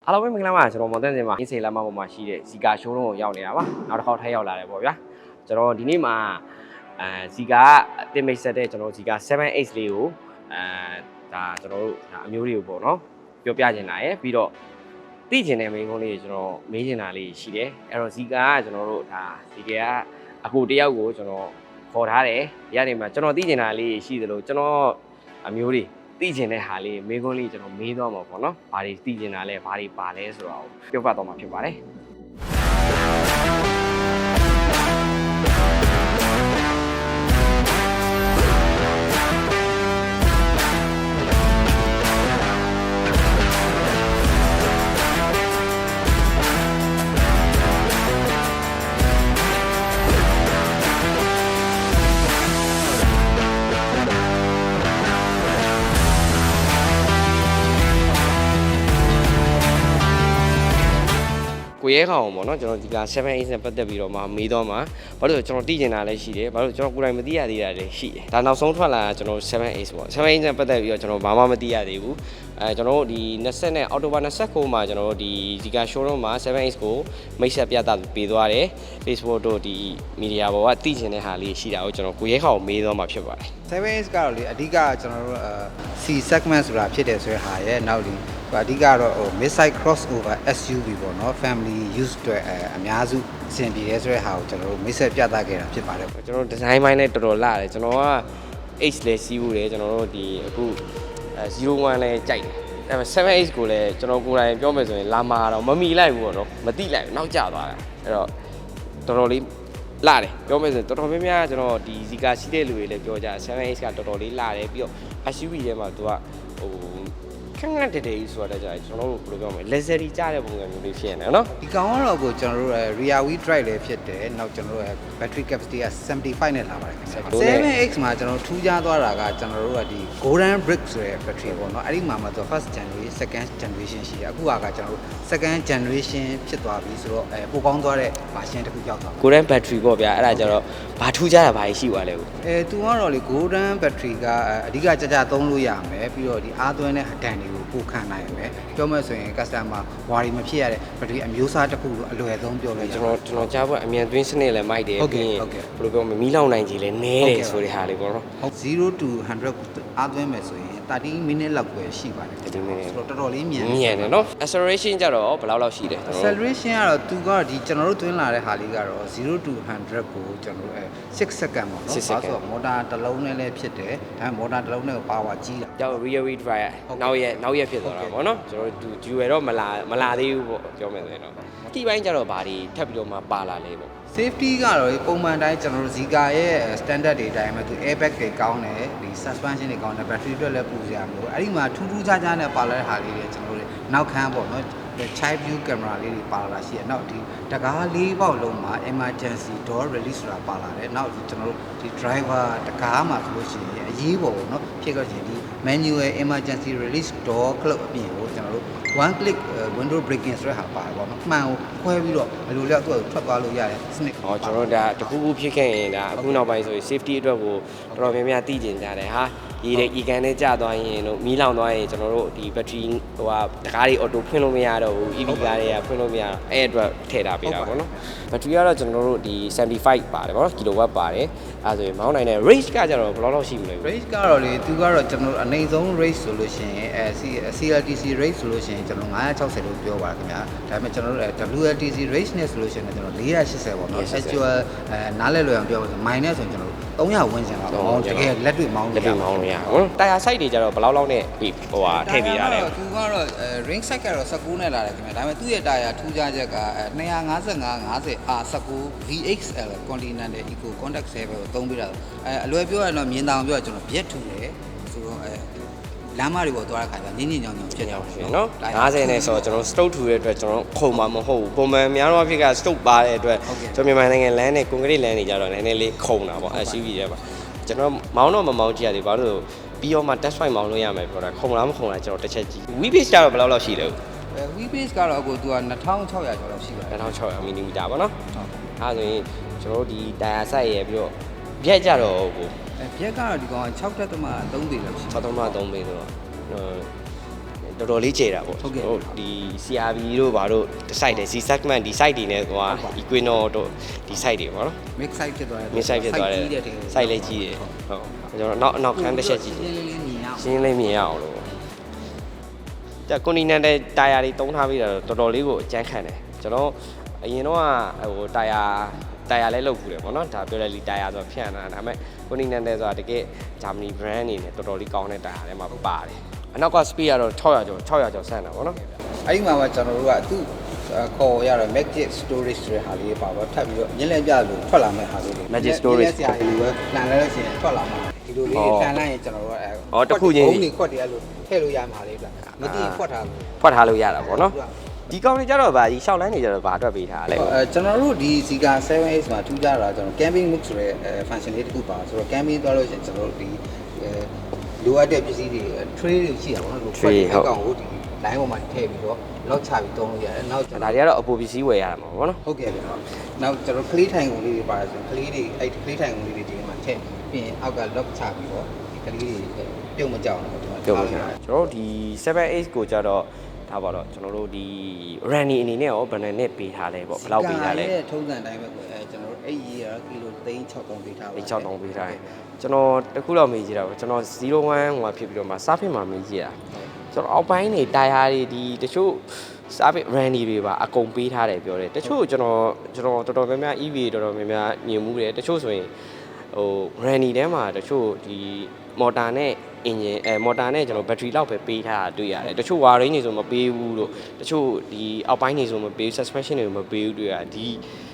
အားလုံးပဲမင်္ဂလာပါကျွန်တော်မော်တန်စင်ပါအင်းစိန်လမ်းမပေါ်မှာရှိတဲ့ဇီကာရှိုးရုံးကိုရောက်နေတာပါနောက်တစ်ခေါက်ထပ်ရောက်လာတယ်ပေါ့ဗျာကျွန်တော်ဒီနေ့မှာဇီကာတင်မိတ်ဆက်တဲ့ကျွန်တော်ဇီကာ 7X လေးကိုဒါကျွန်တော်တို့ဒါအမျိုးတွေကိုပေါ့နော်ပြောပြချင်တာရယ်ပြီးတော့သိချင်တဲ့မိန်းကုန်းလေးကျွန်တော်မေးချင်တာလေးရှိတယ်အဲ့တော့ဇီကာကကျွန်တော်တို့ဒါဇီကာကအကိုတယောက်ကိုကျွန်တော်ခေါ်ထားတယ်ဒီကနေမှကျွန်တော်သိချင်တာလေးရှိသလိုကျွန်တော်အမျိုးတွေသိချင်တဲ့ဟာလေးမေးခွန်းလေးကျွန်တော်မေးသွားမှာပေါ့နော်။ဘာတွေသိချင်တာလဲဘာတွေပါလဲဆိုတော့ပြောပြတော့မှာဖြစ်ပါတယ်။ကိုရဲခေါင်ပေါ့နော်ကျွန်တော်ဒီက 7X နဲ့ပတ်သက်ပြီးတော့မှမေးတော့မှာဘာလို့လဲကျွန်တော်သိချင်တာလည်းရှိတယ်ဘာလို့ကျွန်တော်ကိုယ်တိုင်မသိရသေးတာလည်းရှိတယ်ဒါနောက်ဆုံးထွက်လာကျွန်တော် 7X ပေါ့ 7X နဲ့ပတ်သက်ပြီးတော့ကျွန်တော်ဘာမှမသိရသေးဘူးကျွန်တော်တို့ဒီ20နဲ့အောက်တိုဘာ29မှာကျွန်တော်တို့ဒီဒီက showroom မှာ 7X ကိုမိတ်ဆက်ပြသပေးသွားတယ် Facebook တို့ဒီမီဒီယာပေါ်ကသိချင်တဲ့ဟာလေးရှိတာကိုကျွန်တော်ကိုရဲခေါင်မေးတော့မှာဖြစ်ပါတယ် 7X ကတော့လေအဓိကကျွန်တော်တို့ C segment ဆိုတာဖြစ်တယ်ဆိုတဲ့ဟာရဲ့နောက်ဒီအဓိကတော့ဟို mid-size crossover SUV ပေါ့နော် family use အတွက်အများစုအဆင်ပြေတယ်ဆိုတဲ့ဟာကိုကျွန်တော်တို့မိတ်ဆက်ပြသခဲ့တာဖြစ်ပါတယ်ကျွန်တော် design ပိုင်းလည်းတော်တော်လာတယ်ကျွန်တော်က H လည်းစီးဘူးတယ်ကျွန်တော်တို့ဒီအခု01လည်းကြိုက်တယ်ဒါပေမဲ့ 7X ကိုလည်းကျွန်တော်ကိုယ်တိုင်ပြောမယ်ဆိုရင်လာမာတော့မမီလိုက်ဘူးပေါ့နော်မတိလိုက်ဘူးနောက်ကျသွားတယ်အဲ့တော့တော်တော်လေးလာတယ်ပြောမယ်ဆိုရင်တော်တော်များများကျွန်တော်ဒီဇီကာရှိတဲ့လူတွေလည်းပြောကြ 7X ကတော်တော်လေးလာတယ်ပြီးတော့ SUV ထဲမှာသူကဟိုခက်ခက်တဲဆိုတော့ကြာကျွန်တော်တို့ဘယ်လိုပြောမလဲ luxury ကြတဲ့ပုံစံမျိုးလေးဖြစ်နေတယ်နော်ဒီကောင်ကတော့ကိုကျွန်တော်တို့ rear wheel drive လည်းဖြစ်တယ်နောက်ကျွန်တော်တို့ battery capacity က75နဲ့လာပါတယ်ခင်ဗျာ 7X မှာကျွန်တော်ထူးခြားသွားတာကကျွန်တော်တို့ကဒီ golden brick ဆိုတဲ့ battery ပေါ့နော်အဲ့ဒီမှာမှသူ first generation second generation ရှိတယ်အခုကကျွန်တော်တို့ second generation ဖြစ်သွားပြီဆိုတော့ပိုကောင်းသွားတဲ့ version တစ်ခုရောက်သွား golden battery ပေါ့ဗျာအဲ့ဒါကြတော့ဘာထူးခြားတာဘာရှိသွားလဲသူကတော့လေ golden battery ကအဓိကကြသုံးလို့ရမယ်ပြီးတော့ဒီအားသွင်းတဲ့ဟတန်တွေကိုပို့ခံနိုင်ရမယ်ပြောမှဆိုရင် customer ဝါရီမဖြစ်ရတဲ့ battery အမျိုးအစားတစ်ခုအလွယ်ဆုံးပြောလို့ကျွန်တော်ကြားဖို့အမြန်သွင်းစနစ်လည်းမိုက်တယ်ပြီးရင်ဘယ်လိုပြောမလဲမီးလောင်နိုင်ကြီးလည်းနည်းတယ်ဆိုတဲ့ဟာလေးပေါ့နော်0 to 100အားသွင်းမယ်ဆိုရင်30 minute လောက်ပဲရှိပါတယ်30 minute ဆိုတော့တော်တော်လေးမြန်တယ်နော် acceleration ကြတော့ဘယ်လောက်ရှိလဲ acceleration ကတော့သူကဒီကျွန်တော်တို့သွင်းလာတဲ့ဟာလေးကတော့0 to 100ကိုကျွန်တော်တို့6 second ပေါ့နော်ဆိုတော့မော်တာတစ်လုံးနဲ့လည်းဖြစ်တယ်ဒါပေမဲ့မော်တာတစ်လုံးနဲ့ကို power ကြီးတာကြောက် rear wheel drive နောက်ရက်ဖြစ်သွားတာပေါ့နော်ကျွန်တော်တို့ dual တော့မလာသေးဘူးပေါ့ပြောမယ်ဆိုရင်တော့ဒီပိုင်းကြတော့ဘာတွေထပ်ပြီးတော့မှပါလာလဲပေါ့ safety ကတော့ပုံမှန်တိုင်းကျွန်တော်တို့ Zeekr ရဲ့ standard တွေအတိုင်းပဲသူ airbag တွေကောင်းတယ်ဒီ suspension တွေကောင်းတယ် battery အတွက်လည်းပူစရာမလိုအဲ့ဒီမှာထူးထူးခြားခြားနဲ့ပါလာတဲ့ဟာလေးတွေကျွန်တော်တို့နောက်ခန်းပေါ့နော် child view camera လေးတွေပါလာရှိတယ်နောက်ဒီတကား၄ပေါက်လုံးမှာ emergency door release ဆိုတာပါလာတယ်နောက်ကျွန်တော်တို့ဒီ driver တကားမှာဆိုလို့ရှိရင်အရေးပေါ်ပေါ့နော်ဖြစ်တော့ရှင်ဒီ manual emergency release door close အပြင်ကိုကျွန်တော်တို့ one click window breaking ဆိုတဲ့ဟာပါတယ်ပေါ့နော်မှန်ကိုခွဲပြီးတော့ဘယ်လိုလဲသူ့ကိုထွက်သွားလို့ရတယ်စနစ်ကျွန်တော်ဒါတခုခုဖြစ်ခဲ့ရင်ဒါအခုနောက်ပိုင်းဆိုရင် safety အတွက်ကိုတော်တော်များများသိကျင်ကြတယ်ဟာရေကန်နဲ့ကျသွားရင်တို့မီးလောင်သွားရင်ကျွန်တော်တို့ဒီ battery ဟိုဟာတကားတွေ auto ဖွင့်လို့မရတော့ဘူး EV ကားတွေကဖွင့်လို့မရတော့အဲ့အတွက်ထည့်ထားပေးတာပေါ့နော် battery ကတော့ကျွန်တော်တို့ဒီ75ပါတယ်ပေါ့နော် kilowatt ပါတယ်အဲဆိုရင်မောင်းနိုင်တဲ့ range ကကြတော့ဘယ်လောက်ရှိမလဲ range ကတော့လေသူကတော့ကျွန်တော်တို့အနေဆုံး range ဆိုလို့ရှိရင်CLTC range ဆိုလို့ရှိရင်ကျွန်တော်960လို့ပြောပါခင်ဗျာဒါပေမဲ့ကျွန်တော်တို့WLTC range နဲ့ဆိုလို့ရှိရင်ကျွန်တော်480ပေါ့နော် actual နားလဲလွယ်အောင်ပြောပါဆို minus ဆိုရင်ကျွန်တော်300ဝန်းကျင်ပါမောင်းတကယ်လက်တွေ့မောင်းလို့ရဟုတ်တာယာ site တွေကြတော့ဘယ်လောက်နဲ့ဟိုဟာထည့်ပေးရတယ်သူကတော့ ring site ကတော့19နဲ့လာတယ်ခင်ဗျာဒါပေမဲ့သူ့ရဲ့တာယာထူးခြားချက်က255/50R19 VXL Continental Eco Contact Server ကိုသုံးပေးတာအလွယ်ပြောရရင်တော့မြင်တောင်ပြောရကျွန်တော်ဘျက်ထူတယ်ဆိုတော့လမ်းမတွေပေါ်သွားတဲ့ခါကျညင်းညင်းညောင်းညောင်းဖြစ်နေအောင်နော်50နဲ့ဆိုတော့ကျွန်တော် stroke ထူတဲ့အတွက်ကျွန်တော်ခုံမှာမဟုတ်ဘူးပုံမှန်များတော့ဖြစ်က stroke ပါတဲ့အတွက်ကျွန်တော်မြန်မာနိုင်ငံလမ်းနဲ့ concrete လမ်းတွေကြတော့နည်းနည်းလေးခုံတာပေါ့ SUV ထဲမှာကျွန်တော်မောင်းတော့မမောင်းကြည့်ရသေးဘာလို့ပြီးတော့မှ test drive မောင်းလို့ရမယ်ပြောတာခုံလားမခုံလားကျွန်တော်တစ်ချက်ကြည့် wheel base ကြတော့ဘယ်လောက်ရှိလဲwheel base ကတော့အခုသူက2600ကျော်လောက်ရှိပါတယ်2600 mm ပေါ့နော်အဲဆိုရင်ကျွန်တော်တို့ဒီတာယာဆိုင်ရပြီးတော့ပြက်ကြတော့ဟိုပြက်ကတော့ဒီကောင်6.3ပေလောက်ရှိ6.3ပေဆိုတော့ တော်တော်လေးကျေတာပေါ့ဒီ CRV တို့ဘာတို့ဒီ site တွေ C segment ဒီ site တွေနဲ့ဟို Equinox တို့ဒီ site တွေပေါ့နော် mix site ဖြစ်သွားတယ် mix site ဖြစ်သွားတယ် site လေးကြီးတယ်ဟုတ်ကျွန်တော်နောက်ခန်းတစ်ချက်ကြည့်ရှင်းလေးမြင်ရအောင်လို့ဒါ Continental tire တွေတုံးထားပြီးတော့တော်တော်လေးကိုအကျန်းခံတယ်ကျွန်တော်အရင်တော့ဟို tire လဲလောက်ဘူးတယ်ပေါ့နော်ဒါပြောလိုက်လီ tire ဆိုဖြန့်တာဒါပေမဲ့ Continental ဆိုတာတကယ် Germany brand အနေနဲ့တော်တော်လေးကောင်းတဲ့ tire ထဲမှာပါတယ်အနောက်က speed ကတော့600ကျော်ဆန့်တာပေါ့နော်အဲ့ဒီမှာကကျွန်တော်တို့ကသူ့ခေါ်ရတော့ Magic Storage ဆိုတဲ့ဟာလေးပါတော့ထပ်ပြီးတော့ညလက်ပြလို့ထွက်လာမယ့်ဟာလေးတွေ Magic Storage ဆရာကြီးလိုပဲလန်လဲလို့ရှိရင်ထွက်လာမှာဒီလိုလေးလန်လိုက်ရင်ကျွန်တော်တို့ကတခုချင်းဘုံတွေခွက်တွေအဲ့လိုထည့်လို့ရမှာလေးဗျမသိရင်ခွက်ထားလို့ရတာပေါ့နော်ဒီကောင်တွေကြတော့ဗာဒီရှောက်လိုင်းတွေကြတော့ဗာအတွက်ပေးထားလဲကျွန်တော်တို့ဒီ Zika 7X မှာထူးခြားတာကျွန်တော် camping mix ဆိုတဲ့ function လေးတစ်ခုပါဆိုတော့ camping သွားလို့ရှိရင်ကျွန်တော်တို့ဒီလိုအပ်တဲ့ပစ္စည်းတွေ tray တွေရှိတာပေါ့နော်ခွက်တွေအကောင်ကိုဒီ line ပေါ်မှာထည့်ပြီးတော့ lock ချပြီးသုံးလို့ရတယ်နောက်ဒါတွေကတော့အပူပစ္စည်းဝယ်ရတာမှာပေါ့နော်ဟုတ်ကဲ့ဗျနောက်ကျွန်တော်ကလေးထိုင်ကုန်လေးတွေပါတယ်ဆိုကလေးတွေအဲ့ကလေးထိုင်ကုန်လေးတွေဒီမှာထည့်ပြီးရင်အောက်က lock ချပြီးတော့ဒီကလေးတွေပြုတ်မကြောက်အောင်ဒီမှာပြုတ်မကြောက်ကျွန်တော်တို့ဒီ 7X ကိုကြတော့ထားပါတော့ကျွန်တော်တို့ဒီ runny အနေနဲ့ရောဘယ်နဲ့ပေးထားလဲပေါ့ဘယ်လောက်ပေးထားလဲထုံးစံအတိုင်းပဲကိုကျွန်တော်တို့အဲ့ရေးရကီလို36000ပေးထားပါ36000ပေးထားတယ်ကျွန်တော်တခုတော့မေးကြည့်တာပေါ့ကျွန်တော်01ဟိုဖြစ်ပြီးတော့မှ surface မှာမေးကြည့်တာကျွန်တော်အောက်ပိုင်းနေတာယာတွေဒီတချို့ surface runny တွေပါအကုန်ပေးထားတယ်ပြောတယ်တချို့ကျွန်တော်တော်တော်များများ EV တော်တော်များများမြင်မှုတယ်တချို့ဆိုရင်ဟို runny ထဲမှာတချို့ဒီ motor နဲ့engine motor နဲ့ကျွန်တော် battery လောက်ပဲပေးထားတာတွေ့ရတယ်တချို့ wiring တွေဆိုမပေးဘူးလို့တချို့ဒီအောက်ပိုင်းတွေဆိုမပေး suspension တွေမပေးဘူးတွေ့ရဒီ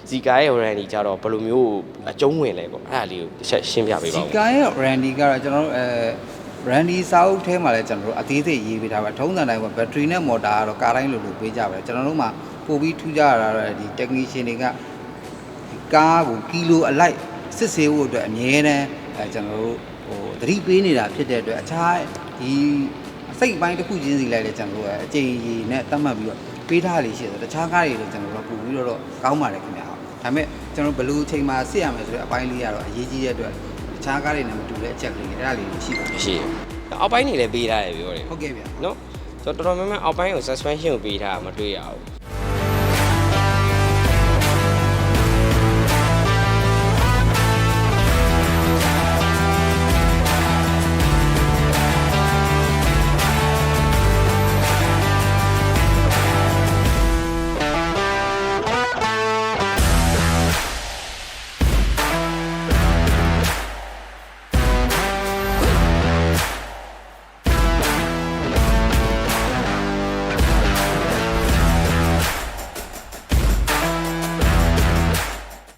Zika ရဲ့ warranty ကြတော့ဘယ်လိုမျိုးအကျုံးဝင်လဲပေါ့အဲ့ဒါလေးကိုတစ်ချက်ရှင်းပြပေးပါဦး Zika ရဲ့ warranty ကတော့ကျွန်တော်တို့Randy စာအုပ်ထဲမှာလည်းကျွန်တော်တို့အသေးစိတ်ရေးပေးထားပါထုံးစံတိုင်းကဘက်ထရီနဲ့မော်တာကတော့ကားတိုင်းလိုလိုပေးကြပါတယ်ကျွန်တော်တို့မှာပို့ပြီးထူးခြားတာတော့ဒီ technician တွေကဒီကားကိုကီလိုအလိုက်စစ်ဆေးဖို့အတွက်အမြဲတမ်းကျွန်တော်တို့ဟိုသတိပေးနေတာဖြစ်တဲ့အတွက်အခြားဒီအစိတ်ပိုင်းတစ်ခုချင်းစီလိုက်လည်းကျွန်တော်တို့အကြိမ်ကြီးနဲ့တတ်မှတ်ပြီးတော့ပေးထားလေးရှိတယ်တခြားကားတွေလည်းကျွန်တော်တို့ပို့ပြီးတော့ကောင်းပါတယ်ခင်ဗျာဒါပေမဲ့ကျွန်တော်ဘယ်လိုအချိန်မှာစစ်ရမယ်ဆိုတဲ့အပိုင်းလေးကတော့အရေးကြီးတဲ့အတွက်တခြားကားတွေနဲ့မတူတဲ့အချက်လေးအဲ့ဒါလေးရှိပါတယ်ရှိအောက်ပိုင်းနေလည်းပေးထားတယ်ပြောတယ်ဟုတ်ကဲ့ဗျာနော်ဆိုတော့တော်တော်များများအောက်ပိုင်းကို suspension ကိုပေးထားတာမတွေ့ရဘူး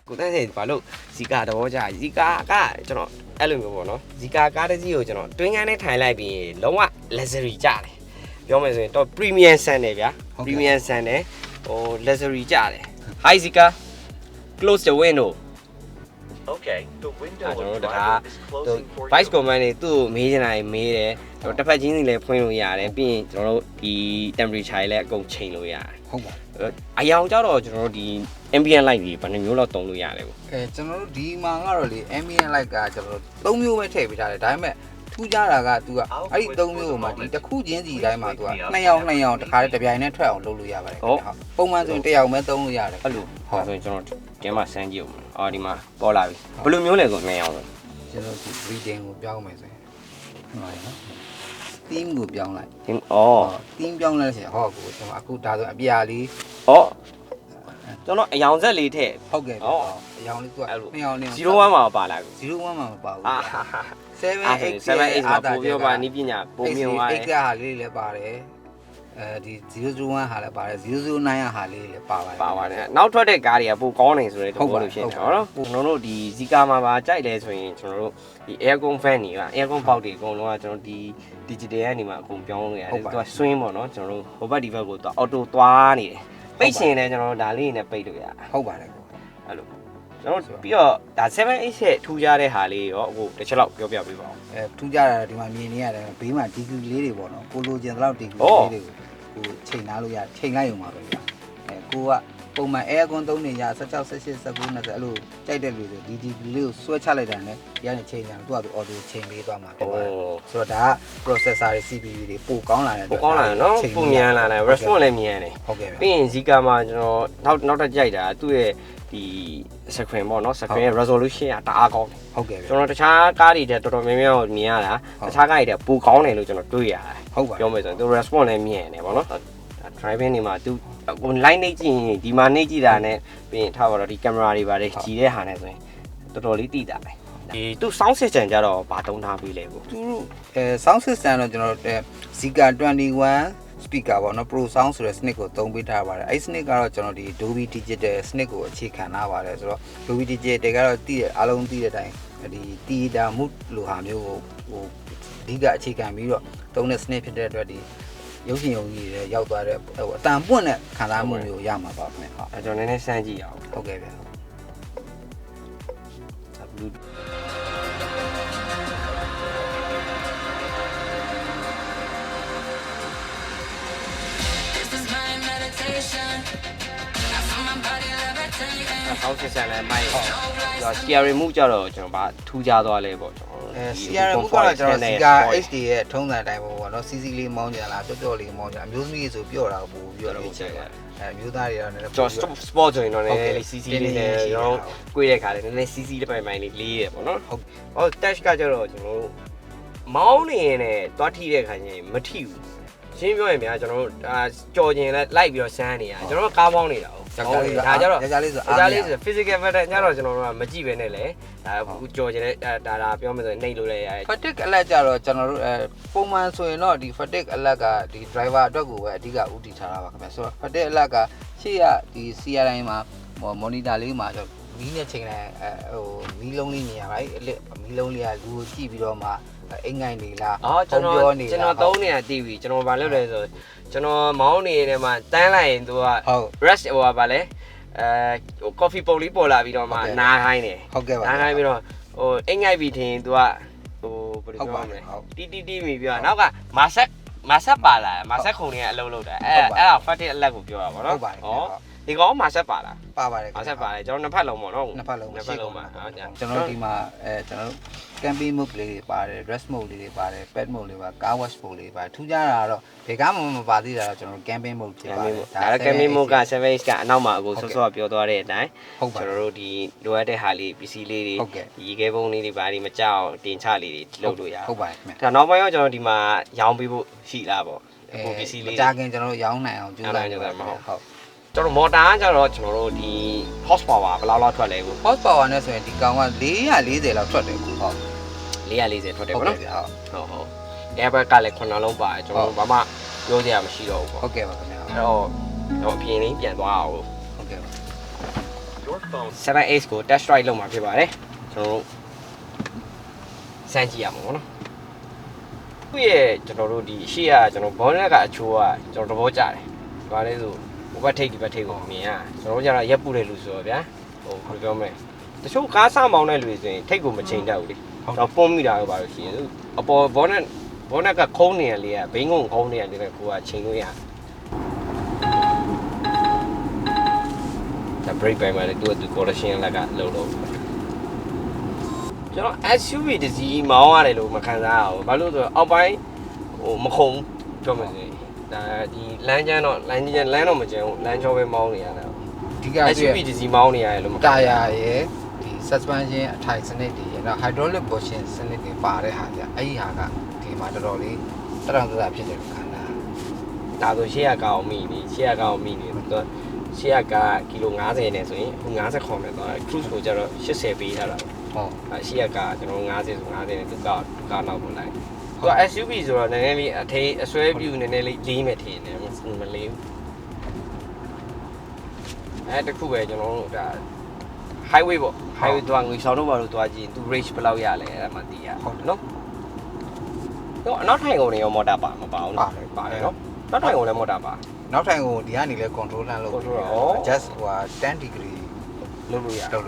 ကိုတန်းစေဘာလို့ Zika သဘောကျ Zika ကကျွန်တော်အဲ့လိုမျိုးပေါ့နော် Zika ကားတစ်စီးကိုကျွန်တော်တွင်းကန်းနဲ့ထိုင်လိုက်ပြီးလုံးဝ luxury ကြတယ်ပြောမယ်ဆိုရင်တော့ premium ဆန်တယ်ဗျာ premium ဆန်တယ်ဟို luxury ကြတယ် Hi Zika close the window Okay, the window is voice command တွေသူ့ကိုမေးချင်တာမေးတယ်ကျွန်တော်တစ်ဖက်ချင်းစီလည်းဖွင့်လို့ရတယ်ပြီးရင်ကျွန်တော်တို့ဒီ temperature လည်းအကုန်ချိန်လို့ရတယ်ဟုတ်ပါအယောင်ကြတော့ကျွန်တော်တို့ဒီ ambient light တွေဘယ်နှမျိုးလောက်တုံးလို့ရတယ်ပေါ့ကျွန်တော်တို့ဒီမှာကတော့လေ ambient light ကကျွန်တော်တို့3မျိုးပဲထည့်ပေးထားတယ်ဒါပေမဲ့ထူးခြားတာက तू ကအဲ့ဒီ3မျိုးကိုမှဒီတစ်ခုချင်းစီတိုင်းမှာ तू က2ယောက်တခါတည်းတစ်ပြိုင်နဲ့ထွက်အောင်လုပ်လို့ရပါတယ်ဟုတ်ပုံမှန်ဆိုရင်1ယောက်ပဲသုံးလို့ရတယ်အဲ့လိုဟုတ်ဆိုရင်ကျွန်တော်ဒီမှာစမ်းကြည့်အောင်အော်ဒီမှာပေါ်လာပြီဘယ်လိုမျိုးလဲဆို2ယောက်ပဲကျွန်တော်ဒီ reading ကိုပြောင်းမယ်ဆိုရင်ဟုတ်ပါရဲ့နော် theme ကိုပြောင်းလိုက် theme theme ပြောင်းလိုက်ဆိုရင်ဟောကိုကျွန်တော်အခုဒါဆိုအပြာလေးကျွန်တော်အယောင်ဆက်လေးထည့်ဟုတ်ကဲ့အယောင်လေး तू က2ယောက်နဲ့01မှာပါလာဘူး01မှာမပါဘူး7X မှာပို့ပြောပါနီးပညာပို့မြင်သွားတယ် X ကဟာလေးလည်းပါတယ်ဒီ001ဟာလည်းပါတယ်009ဟာလေးလည်းပါပါတယ်နောက်ထွက်တဲ့ကားတွေကပိုကောင်းနေဆိုတဲ့သဘောလို့ဖြစ်နေတာနော်ကျွန်တော်တို့ဒီ Zika မှာပါကြိုက်တယ်ဆိုရင်ကျွန်တော်တို့ဒီ aircon fan တွေက aircon box တွေအကုန်လုံးကကျွန်တော်ဒီ digital ကနေမှအကုန်ပြောင်းလို့ရတယ်သူက swing ပေါ့နော်ကျွန်တော်တို့ဟိုဘက်ဒီဘက်ကိုသူ auto သွားနေတယ်ပိတ်ရှင်လည်းကျွန်တော်တို့ဒါလေးနဲ့ပိတ်လို့ရဟုတ်ပါတယ်ကိုအဲ့လိုကျွန်တော်ပြီးတော့ဒါ 7X ရဲ့ထူးခြားတဲ့ဟာလေးရောအခုတစ်ချက်လောက်ပြောပြပေးပါဦးထူးခြားတာဒီမှာမြင်နေရတယ်ဘေးမှာ DQ လေးတွေပေါ့နော်ကိုလိုချင်တဲ့လောက် DQ လေးတွေကိုကိုချိန်ထားလို့ရချိန်လိုက်ရုံပါပဲဗျာကိုက ပုံမှန် aircon သုံးနေရ16 18 19 20အဲ့လိုကြိုက်တဲ့လူတွေဒီလေးကိုဆွဲချလိုက်တာနဲ့ဒီကနေချိန်ကြတယ်သူကသူ auto ချိန်ပေးသွားမှာဖြစ်ပါတယ်ဆိုတော့ဒါက processor တွေ CPU တွေပိုကောင်းလာတဲ့အတွက် ပိုကောင်းလာတယ်နော်ပုံမြန်လာတယ် response လည်းမြန်တယ် ဟုတ်ကဲ့ ပြီးရင် Zika မှာကျွန်တော်နောက်တစ်ကြိုက်တာသူ့ရဲ့ဒီ screen ပေါ့နော် screen ရဲ့ resolution ကတအားကောင်းတယ် ဟုတ်ကဲ့ ကျွန်တော်တခြားကားတွေတက်တော်တော်များများကိုမြင်ရတာတခြားကားတွေတက်ပိုကောင်းတယ်လို့ကျွန်တော်တွေးရတယ် ဟုတ်ပါ ပြောမယ်ဆိုရင်သူ response လည်းမြန်တယ်ပေါ့နော် driving နေမှာသူကို line နေကြည့်ရင်ဒီမှာနေကြည့်တာနဲ့ပြီးရင်ထားပါတော့ဒီ camera တွေပါတယ်ကြည့်တဲ့ဟာနဲ့ဆိုရင်တော်တော်လေးတိတာပဲဒီသူ sound system ကြတော့ဘာတုံးထားပြီးလဲကို သူsound system တော့ကျွန်တော်တို့ Zika 21 speaker ပေါ့နော် Pro Sound ဆိုတဲ့ snick ကိုသုံးပေးထားပါတယ်အဲ့ snick ကတော့ကျွန်တော်ဒီ Dolby Digital snick ကိုအခြေခံထားပါတယ်ဆိုတော့ Dolby Digital ကတော့တည်တဲ့အားလုံးတည်တဲ့အတိုင်းဒီ theater mood လိုဟာမျိုးကိုဟိုအဓိကအခြေခံပြီးတော့သုံးတဲ့ snick ဖြစ်တဲ့အတွက်ဒီရုပ်ရှင်ရုံကြီးတွေရောက်သွားတဲ့ဟိုအတန်ပွင့်တဲ့ခံစားမှုမျိုးရမှာပါခင်ဗျဟုတ် အဲ့ကျွန်တော်နည်းနည်းစမ်းကြည့်အောင် ဟုတ်ကဲ့ဗျ Bluetooth sound system လည်းမိုက်တော့ steering မှုကြတော့ကျွန်တော်ဗာထူးခြားသွားလဲပေါ့ကျွန်တော် CRM ကတော့ကျွန်တော် Zika HD ရဲ့ထုံးစံတိုင်းပေါ့နော် CC လေးမောင်းကြလားပျော့ပျော့လေးမောင်းကြအမျိုးသမီးဆိုပျော့တာကိုပို့ပြီးတော့ချက်တယ်အမျိုးသားတွေကတော့လည်း ကျွန်တော် sport ဆိုရင်တော့လည်း CC လေးနဲ့ကျွန်တော်ကိုယ့်ရဲ့ခါလေးနည်းနည်း CC လေးပိုင်လေးလေးရပေါ့နော်ဟုတ် touch ကကြတော့ကျွန်တော်တို့မောင်းနေရင်လည်းတွားထိတဲ့ခါကျရင်မထိဘူးရှင်းပြောရင်ဗျာကျွန်တော်တို့ကြော်ကျင်လဲလိုက်ပြီးတော့စမ်းနေရကျွန်တော်တို့ကားမောင်းနေတာဒါကြတော့ကြာလေးဆို physical pattern ညတော့ကျွန်တော်တို့ကမကြည့်ပဲနဲ့လေဒါကြော်ကျင်တဲ့ဒါပြောမယ်ဆိုရင်နှိပ်လို့လည်းရတယ် fatigue အလက်ကြတော့ကျွန်တော်တို့ပုံမှန်ဆိုရင်တော့ဒီ fatigue အလက်ကဒီ driver အတွက်ကိုပဲအဓိကဦးတည်ထားတာပါခင်ဗျဆိုတော့ fatigue အလက်ကရှေ့ကဒီ CRI မှာ monitor လေးမှာမီးနဲ့ချိန်လိုက်ဟိုမီးလုံးလေးမြင်ရပါတယ်မီးလုံးလေးကလူကိုကြည့်ပြီးတော့မှအိမ်ငိုင်းနေလားကျွန်တော်သုံးနေတာတည်ပြီကျွန်တော်ဗာလုပ်လဲဆိုကျွန်တော်မောင်းနေနေမှာတန်းလိုက်ရင်သူက rest ဟိုကဗာလဲcoffee ပုံလေးပေါ်လာပြီးတော့မှနားခိုင်းတယ်ဟုတ်ကဲ့ပါနားခိုင်းပြီးတော့ဟိုအိမ်ငိုက်ပြီးထင်သူကဟိုဘယ်လိုပြောမလဲတီမိပြီးတော့နောက်ကမာဆက်ပါလာမာဆက်ခုံနေကအလုံးလုံးတယ်အဲ့ဒါ fatigue အလက်ကိုပြောတာဗောနော်ဟုတ်ပါတယ်ဒီကောင်မာဆက်ပါလားပါပါတယ်မာဆက်ပါတယ်ကျွန်တော်နှစ်ဖက်လုံးပေါ့နော်နှစ်ဖက်လုံးပါကျွန်တော်ဒီမှာကျွန်တော်တို့ camping mode လေးတွေပါတယ် rest mode လေးတွေပါတယ် pet mode လေးပါ car wash mode လေးပါထူးခြားတာကတော့ဘယ်ကမှမပါသေးတာတော့ကျွန်တော် camping mode ဖြစ်ပါတယ်ဒါလည်း camping mode က 7H ကအနောက်မှာအကိုဆော့ဆော့ပြောသွားတဲ့အတိုင်းကျွန်တော်တို့ဒီလိုအပ်တဲ့ဟာလေးပစ္စည်းလေးတွေရေခဲပုံးလေးတွေဘာတွေမကြောက်တင်ချလေးတွေလုပ်လို့ရဟုတ်ပါတယ်ခင်ဗျဒါနောက်ပိုင်းတော့ကျွန်တော်ဒီမှာရောင်းပေးဖို့ရှိလားပေါ့အခုပစ္စည်းလေးကြာခင်ကျွန်တော်တို့ရောင်းနိုင်အောင်ကြိုးစားနေပါတယ်ဟုတ်ကျွန်တော်မော်တာကကျတော့ကျွန်တော်တို့ဒီ horse power ဘယ်လောက်ထွက်လဲကို horse power နဲ့ဆိုရင်ဒီကောင်က440လောက်ထွက်တယ်ကိုဟုတ်440ထွက်တယ်ပေါ့နော်ဟုတ် airbag ကလည်း9လုံးပါတယ်ကျွန်တော်ဘာမှပြောစရာမရှိတော့ဘူးပေါ့ဟုတ်ကဲ့ပါခင်ဗျာအဲ့တော့အပြင်လေးပြန်သွားအောင်ဟုတ်ကဲ့ပါ Your phone 7H ကို test drive လုပ်မှာဖြစ်ပါတယ်ကျွန်တော်တို့စမ်းကြည့်ရမှာပေါ့နော်သူ့ရဲ့ကျွန်တော်တို့ဒီရှေ့ကကျွန်တော် bonnet ကအချိုးကကျွန်တော်သဘောကျတယ်ဘာလဲဆိုဘတ်ထိတ်ဒီဘတ်ထိတ်ကိုမြင်ရကျွန်တော်တို့ကျတော့ရက်ပူတဲ့လူဆိုတော့ဗျာဟိုဘယ်လိုပြောမလဲတချို့ကားဆောင်မောင်းတဲ့လူတွေဆိုရင်ထိတ်ကိုမချိန်တတ်ဘူးလေတော့ပုံမိတာပဲပါလို့ရှိရင်အပေါ်ဘောနက်ကခုံးနေရလေကဘိန်းကုန်းခုံးနေရလေကိုကချိန်လို့ရဒါ brake ပိုင်းမှာလေသူ correction လက်ကလုံးလုံးကျွန်တော် SUV တစ်စီးမောင်းရတယ်လို့မခံစားရဘူးဘာလို့ဆိုတော့အောက်ပိုင်းဟိုမခုံပြောမယ်ဆိုရင်ဒါဒီလမ်းကျန်းတော့လမ်းတော့မကျန်းဘူးလမ်းချောပဲမောင်းနေရတာဒီက SUV ဒီစီမောင်းနေရတယ်လို့မတာယာရဲ့ဒီ suspension အထိုင်စနစ်တွေရဲ့နော် hydraulic bushing စနစ်တွေပါတဲ့ဟာကြအဲ့ဒီဟာကဒီမှာတော်တော်လေးတရံတရဖြစ်တယ်ခန္ဓာဒါဆိုရှေ့ကကောင်မိနေရှေ့ကကောင်မိနေတော့ရှေ့ကကီလို90နဲ့ဆိုရင်အခု50ခေါ်မယ်တော့ cruise ကိုကျတော့80ပေးထားတာဟုတ်အဲရှေ့ကကျွန်တော်50ဆို50နဲ့သူကနောက်ပို့လိုက်သူက SUV ဆိုတော့နည်းနည်းလေးအဆွဲပြူနည်းနည်းလေးလေးမဲ့ထင်တယ်မလေးဘူးအဲတခုပဲကျွန်တော်တို့ဒါ highway ပေါ့ highway သွားငွေဆောင်တော့ဘာလို့သွားကြည့်သူ range ဘယ်လောက်ရလဲအဲ့ဒါမှသိရဟုတ်နော်တော့နောက်ထိုင်ကုန်တွေရောမော်တာပါမပါဘူးနော်ပါတယ်နော်နောက်ထိုင်ကုန်လည်းမော်တာပါနောက်ထိုင်ကုန်ဒီကနေလဲ control လှမ်းလုပ် just ဟို10 degree လုပ်လို့ရဟုတ်ကျွန်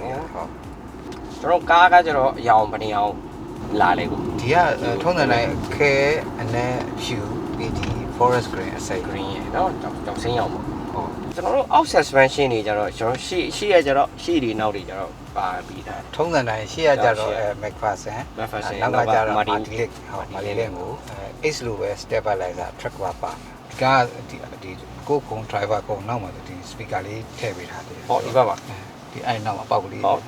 တော်ကားကကျတော့အရောင်ဘယ်နေအောင်လာလဲကိုဒီကထုံးစံတိုင်းခဲအနက်ဖြူ PD forest green အစိမ်း green ရယ်နော်ကြောင်စင်းရောင်ပေါ့ ဟုတ် ကျွန်တော်တို့အောက် suspension တွေကြတော့ကျွန်တော်ရှေ့ရကြတော့ရှေ့တွေနောက်တွေကြတော့ပါပြီးတာ ထုံးစံတိုင်းရှေ့ကကြတော့McPherson နောက်ကကြတော့ Martin Lick ဟုတ် Martin Lick ကိုX လိုပဲ stabilizer track ပါပါဒီကိုခုံ driver ခုံနောက်မှာဒီ speaker လေးထည့်ပေးထားတယ် ဟောဒီဘက်မှာ ဒီအဲ့နောက်မှာပေါက်ကလေး ဟုတ်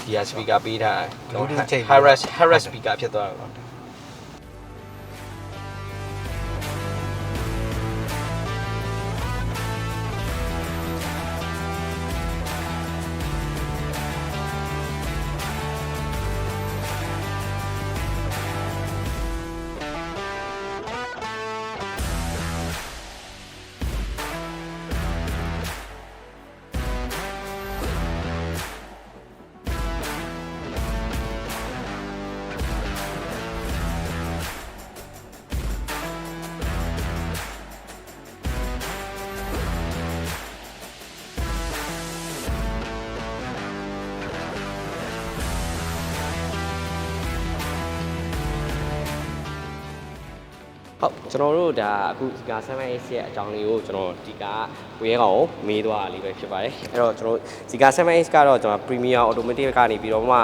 ဒီ speaker ပေးထား Bluetooth ချိန် Harris speaker ဖြစ်သွားတယ် ဟုတ်ကျွန်တော်တို့ဒါအခုဒီက 7X ရဲ့အကြောင်းလေးကိုကျွန်တော်ဒီကကိုရဲကောင်ကိုမေးသွားတာလေးပဲဖြစ်ပါတယ်အဲ့တော့ကျွန်တော်ဒီက 7X ကတော့ကျွန်တော် Premium Automotive ကနေပြီးတော့မှ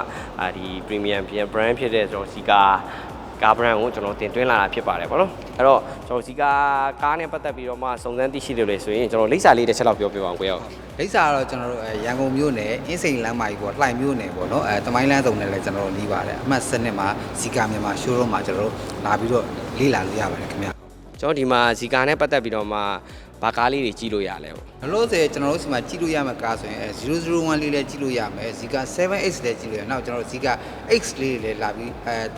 ဒီ Premium brand ဖြစ်တဲ့ကျွန်တော်ဒီကကား brand ကိုကျွန်တော်တင်သွင်းလာတာဖြစ်ပါတယ်ပေါ့နော်အဲ့တော့ကျွန်တော်ဒီကကားနဲ့ပတ်သက်ပြီးတော့မှစုံစမ်းသိရှိလို့လေဆိုရင်ကျွန်တော်လိပ်စာလေးတစ်ချက်လောက်ပြောပြပါအောင်ကိုရဲကောင် လိပ်စာကတော့ကျွန်တော်တို့ရန်ကုန်မြို့နယ်အင်းစိန်လမ်းမကြီးပေါ့လှိုင်မြို့နယ်ပေါ့နော်တမိုင်းလမ်းစုံနဲ့လည်းကျွန်တော်တို့နီးပါတယ်အမှတ်7နှစ်မှာဇီကာမြန်မာ showroom မှာကျွန်တော်တို့လာပြီးတော့လေ့လာလို့ရပါတယ်ခင်ဗျာ ကျွန်တော်ဒီမှာဇီကာနဲ့ပတ်သက်ပြီးတော့မှဘာကားလေးတွေကြည့်လို့ရလဲပေါ့ ဘလို့ဆိုကျွန်တော်တို့စီမှာကြည့်လို့ရမယ့်ကားဆိုရင်001လေးလည်းကြည့်လို့ရမယ်ဇီကာ 7X လည်းကြည့်လို့ရနောက်ကျွန်တော်တို့ဇီကာ X လေးတွေလည်းလာပြီး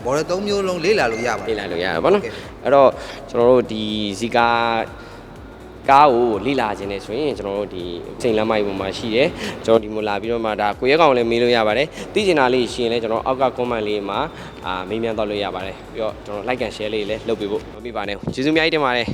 ဘော်ဒ3မျိုးလုံးလေ့လာလို့ရပါတယ် လေ့လာလို့ရတယ်ပေါ့နော်အဲ့တော့ကျွန်တော်တို့ဒီဇီကာကားကိုလေ့လာခြင်းနဲ့ဆိုရင်ကျွန်တော်တို့ဒီစိန်လမ်းမကြီးပေါ်မှာရှိတယ်ကျွန်တော်ဒီမှာလာပြီးတော့မှဒါကိုရဲကောင်လည်းမေးလို့ရပါတယ်သိချင်တာလေးရှင်လည်းကျွန်တော်အောက်က comment လေးမှာမေးမြန်းတော့လို့ရပါတယ်ပြီးတော့ကျွန်တော် like and share လေးလည်းလုပ်ပေးဖို့မပြပါနဲ့ကျေးဇူးအများကြီးတင်ပါတယ်